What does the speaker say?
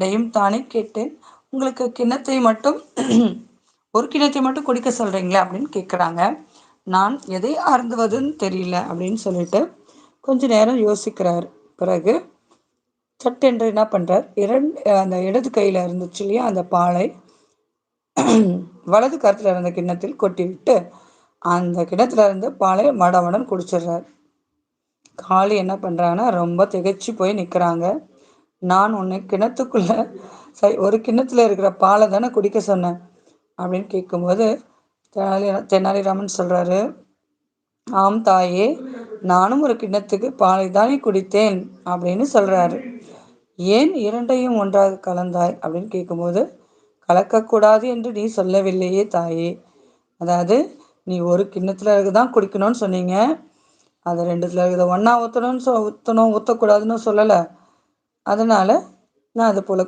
அதையும் தானே கேட்டேன். உங்களுக்கு கிண்ணத்தை மட்டும் ஒரு கிண்ணத்தை மட்டும் குடிக்க சொல்றீங்களே அப்படின்னு கேட்குறாங்க. நான் எதை அருந்துவதுன்னு தெரியல அப்படின்னு சொல்லிட்டு கொஞ்ச நேரம் யோசிக்கிறார். பிறகு சட்டென்று என்ன பண்றார், அந்த இடது கையில இருந்துச்சு இல்லையா அந்த பாலை வலது கரத்துல இருந்த கிண்ணத்தில் கொட்டி விட்டு அந்த கிணத்துல இருந்து பாலை மடமடன் குடிச்சிடுறாரு. காளி என்ன பண்றாங்கன்னா ரொம்ப திகைச்சு போய் நிக்கிறாங்க. நான் உன்னை கிணத்துக்குள்ள ஒரு கிண்ணத்துல இருக்கிற பாலை தானே குடிக்க சொன்னேன் அப்படின்னு கேட்கும்போது தெனாலிராமன் சொல்றாரு, ஆம் தாயே, நானும் ஒரு கிண்ணத்துக்கு பாலை தானே குடித்தேன் அப்படின்னு சொல்றாரு. ஏன் இரண்டையும் ஒன்றாக கலந்தாய் அப்படின்னு கேட்கும்போது, கலக்கக்கூடாது என்று நீ சொல்லவில்லையே தாயே. அதாவது நீ ஒரு கிண்ணத்துல தான் குடிக்கணும்னு சொன்னீங்க, அதை ரெண்டுத்துல இதை ஒன்னா ஊற்றணும்னு ஊற்றக்கூடாதுன்னு சொல்லலை. அதனால நான் அது போல